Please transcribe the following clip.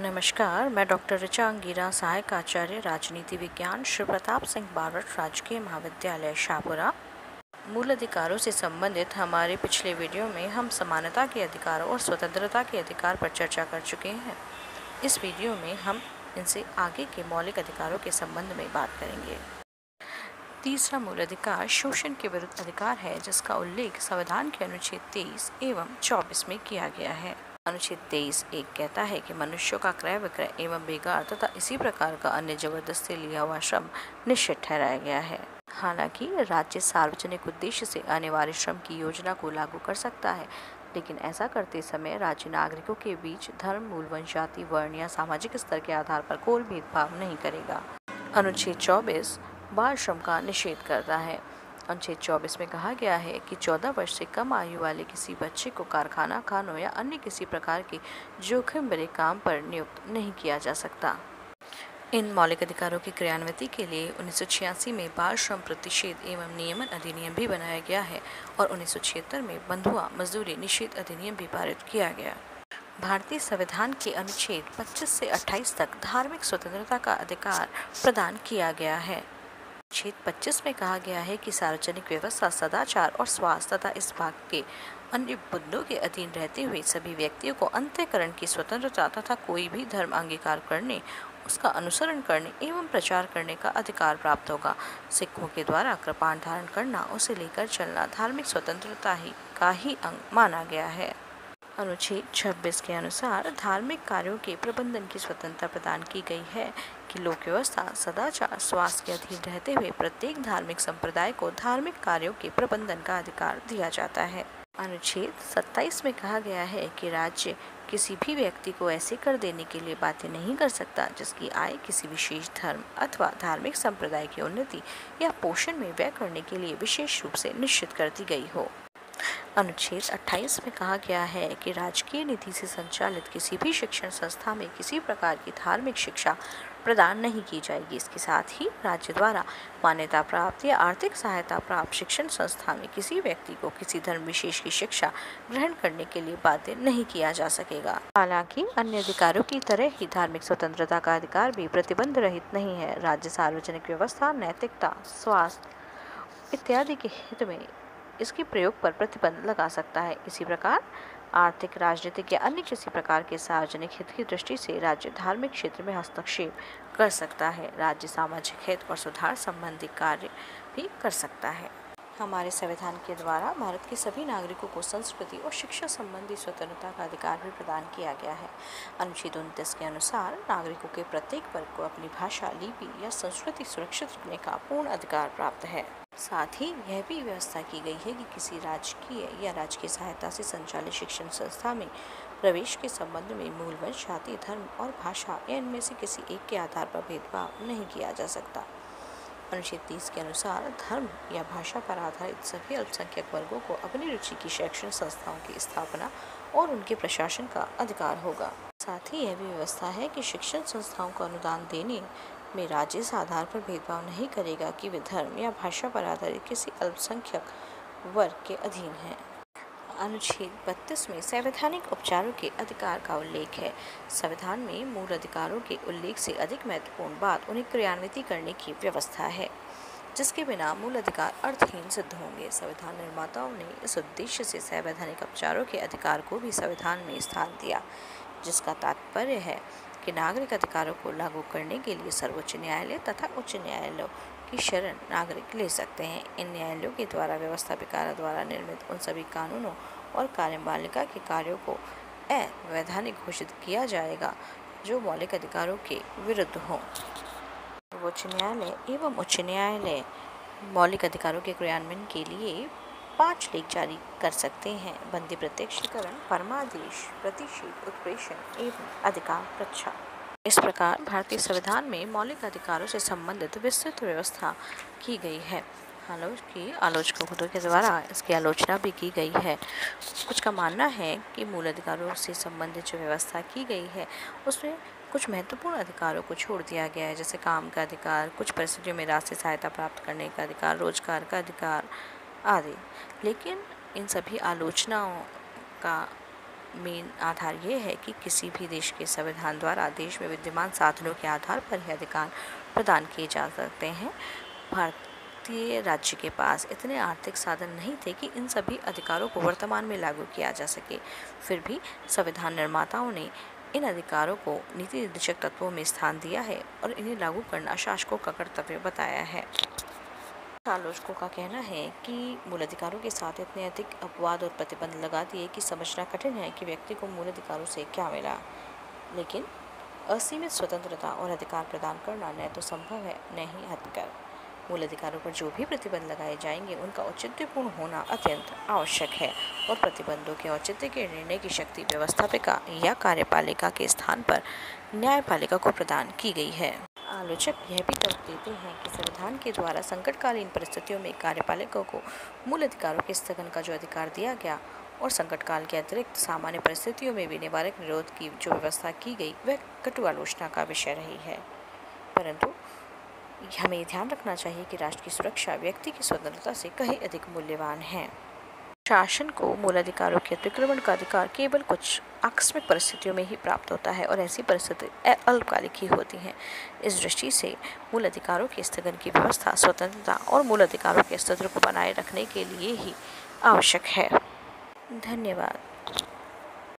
नमस्कार, मैं डॉक्टर ऋचा अंगीरा, सहायक आचार्य राजनीति विज्ञान, श्री प्रताप सिंह बारठ, राजकीय महाविद्यालय शाहपुरा। मूल अधिकारों से संबंधित हमारे पिछले वीडियो में हम समानता के अधिकार और स्वतंत्रता के अधिकार पर चर्चा कर चुके हैं। इस वीडियो में हम इनसे आगे के मौलिक अधिकारों के संबंध में बात करेंगे। तीसरा मूल अधिकार शोषण के विरुद्ध अधिकार है, जिसका उल्लेख संविधान के अनुच्छेद 23 एवं 24 में किया गया है। अनुच्छेद 23(1) कहता है कि मनुष्यों का क्रय विक्रय एवं बेगार तथा इसी प्रकार का अन्य जबरदस्ती लिया हुआ श्रम निश्चित ठहराया गया है। हालांकि राज्य सार्वजनिक उद्देश्य से अनिवार्य श्रम की योजना को लागू कर सकता है, लेकिन ऐसा करते समय राज्य नागरिकों के बीच धर्म, मूल वंश, जाति, वर्ण या सामाजिक स्तर के आधार पर कोई भेदभाव नहीं करेगा। अनुच्छेद 24 बाल श्रम का निषेध करता है। अनुच्छेद 24 में कहा गया है कि 14 वर्ष से कम आयु वाले किसी बच्चे को कारखाना, खानों या अन्य किसी प्रकार के जोखिम भरे काम पर नियुक्त नहीं किया जा सकता। इन मौलिक अधिकारों की क्रियान्विति के लिए 1986 में बाल श्रम प्रतिषेध एवं नियमन अधिनियम भी बनाया गया है और 1976 में बंधुआ मजदूरी निषेध अधिनियम भी पारित किया गया। भारतीय संविधान के अनुच्छेद 25 से 28 तक धार्मिक स्वतंत्रता का अधिकार प्रदान किया गया है। अनुच्छेद 25 में कहा गया है कि सार्वजनिक व्यवस्था, सदाचार और स्वास्थ्य तथा इस भाग के अन्य मुद्दों के अधीन रहते हुए सभी व्यक्तियों को अंतःकरण की स्वतंत्रता तथा कोई भी धर्म अंगीकार करने, उसका अनुसरण करने एवं प्रचार करने का अधिकार प्राप्त होगा। सिखों के द्वारा कृपाण धारण करना, उसे लेकर चलना धार्मिक स्वतंत्रता का ही अंग माना गया है। अनुच्छेद 26 के अनुसार धार्मिक कार्यों के प्रबंधन की स्वतंत्रता प्रदान की गई है कि लोक व्यवस्था, सदाचार, स्वास्थ्य के अधीन रहते हुए प्रत्येक धार्मिक संप्रदाय को धार्मिक कार्यों के प्रबंधन का अधिकार दिया जाता है। अनुच्छेद 27 में कहा गया है कि राज्य किसी भी व्यक्ति को ऐसे कर देने के लिए बाध्य नहीं कर सकता जिसकी आय किसी विशेष धर्म अथवा धार्मिक संप्रदाय की उन्नति या पोषण में व्यय करने के लिए विशेष रूप से निश्चित कर दी गई हो। अनुच्छेद 28 में कहा गया है कि राजकीय नीति से संचालित किसी भी शिक्षण संस्था में किसी प्रकार की धार्मिक शिक्षा प्रदान नहीं की जाएगी। इसके साथ ही राज्य द्वारा मान्यता प्राप्त या आर्थिक सहायता प्राप्त शिक्षण संस्था में किसी व्यक्ति को किसी धर्म विशेष की शिक्षा ग्रहण करने के लिए बाध्य नहीं किया जा सकेगा। हालांकि अन्य अधिकारों की तरह ही धार्मिक स्वतंत्रता का अधिकार भी प्रतिबंध रहित नहीं है। राज्य सार्वजनिक व्यवस्था, नैतिकता, स्वास्थ्य इत्यादि के हित में इसके प्रयोग पर प्रतिबंध लगा सकता है। इसी प्रकार आर्थिक, राजनीतिक या अन्य किसी प्रकार के सार्वजनिक हित की दृष्टि से राज्य धार्मिक क्षेत्र में हस्तक्षेप कर सकता है। राज्य सामाजिक हित और सुधार संबंधी कार्य भी कर सकता है। हमारे संविधान के द्वारा भारत के सभी नागरिकों को संस्कृति और शिक्षा संबंधी स्वतंत्रता का अधिकार भी प्रदान किया गया है। अनुच्छेद 29 के अनुसार नागरिकों के प्रत्येक वर्ग को अपनी भाषा, लिपि या संस्कृति सुरक्षित रखने का पूर्ण अधिकार प्राप्त है। साथ ही यह भी व्यवस्था की गई है कि किसी राजकीय या राजकीय सहायता से संचालित शिक्षण संस्था में प्रवेश के संबंध में मूल वंश, जाति, धर्म और भाषा या इनमें से किसी एक के आधार पर भेदभाव नहीं किया जा सकता। अनुच्छेद 30 के अनुसार धर्म या भाषा पर आधारित सभी अल्पसंख्यक वर्गों को अपनी रुचि की शैक्षणिक संस्थाओं की स्थापना और उनके प्रशासन का अधिकार होगा। साथ ही यह भी व्यवस्था है कि शिक्षण संस्थाओं को अनुदान देने में राज्य इस आधार पर भेदभाव नहीं करेगा कि वे धर्म या भाषा पर आधारित किसी अल्पसंख्यक वर्ग के अधीन हैं। अनुच्छेद 32 में संवैधानिक उपचारों के अधिकार का उल्लेख है। संविधान में मूल अधिकारों के उल्लेख से अधिक महत्वपूर्ण बात उन्हें क्रियान्वित करने की व्यवस्था है, जिसके बिना मूल अधिकार अर्थहीन सिद्ध होंगे। संविधान निर्माताओं ने इस उद्देश्य से संवैधानिक उपचारों के अधिकार को भी संविधान में स्थान दिया, जिसका तात्पर्य है कि नागरिक अधिकारों को लागू करने के लिए सर्वोच्च न्यायालय तथा उच्च न्यायालयों की शरण नागरिक ले सकते हैं। इन न्यायालयों के द्वारा व्यवस्थापिका द्वारा निर्मित उन सभी कानूनों और कार्यपालिका के कार्यों को अवैधानिक घोषित किया जाएगा जो मौलिक अधिकारों के विरुद्ध हों। सर्वोच्च न्यायालय एवं उच्च न्यायालय मौलिक अधिकारों के क्रियान्वयन के लिए 5 लेख जारी कर सकते हैं: बंदी, प्रत्यक्षीकरण, परमादेश, प्रतिषेध, उत्प्रेषण एवं अधिकार रक्षा। इस प्रकार भारतीय संविधान में मौलिक अधिकारों से संबंधित विस्तृत व्यवस्था की गई है। हालांकि आलोचकों के द्वारा इसकी आलोचना भी की गई है। कुछ का मानना है कि मूल अधिकारों से संबंधित जो व्यवस्था की गई है उसमें कुछ महत्वपूर्ण अधिकारों को छोड़ दिया गया है, जैसे काम का अधिकार, कुछ परिस्थितियों में राष्ट्रीय सहायता प्राप्त करने का अधिकार, रोजगार का अधिकार आदि। लेकिन इन सभी आलोचनाओं का मेन आधार ये है कि किसी भी देश के संविधान द्वारा देश में विद्यमान साधनों के आधार पर ही अधिकार प्रदान किए जा सकते हैं। भारतीय राज्य के पास इतने आर्थिक साधन नहीं थे कि इन सभी अधिकारों को वर्तमान में लागू किया जा सके। फिर भी संविधान निर्माताओं ने इन अधिकारों को नीति निर्देशक तत्वों में स्थान दिया है और इन्हें लागू करना शासकों का कर्तव्य बताया है। आलोचकों का कहना है कि मूल अधिकारों के साथ इतने अधिक अपवाद और प्रतिबंध लगा दिए कि समझना कठिन है कि व्यक्ति को मूल अधिकारों से क्या मिला। लेकिन असीमित स्वतंत्रता और अधिकार प्रदान करना न तो संभव है न ही हितकर। मूल अधिकारों पर जो भी प्रतिबंध लगाए जाएंगे उनका औचित्यपूर्ण होना अत्यंत आवश्यक है और प्रतिबंधों के औचित्य के निर्णय की शक्ति व्यवस्थापिका या कार्यपालिका के स्थान पर न्यायपालिका को प्रदान की गई है। आलोचक यह भी तर्क देते हैं कि संविधान के द्वारा संकटकालीन परिस्थितियों में कार्यपालिका को मूल अधिकारों के स्थगन का जो अधिकार दिया गया और संकटकाल के अतिरिक्त सामान्य परिस्थितियों में भी निवारक निरोध की जो व्यवस्था की गई वह कटु आलोचना का विषय रही है। परंतु हमें ध्यान रखना चाहिए कि राष्ट्र की सुरक्षा व्यक्ति की स्वतंत्रता से कहीं अधिक मूल्यवान है। शासन को मूल अधिकारों के अतिक्रमण का अधिकार केवल कुछ आकस्मिक परिस्थितियों में ही प्राप्त होता है और ऐसी परिस्थिति अल्पकालिक ही होती हैं। इस दृष्टि से मूल अधिकारों के स्थगन की व्यवस्था स्वतंत्रता और मूल अधिकारों के अस्तित्व को बनाए रखने के लिए ही आवश्यक है। धन्यवाद।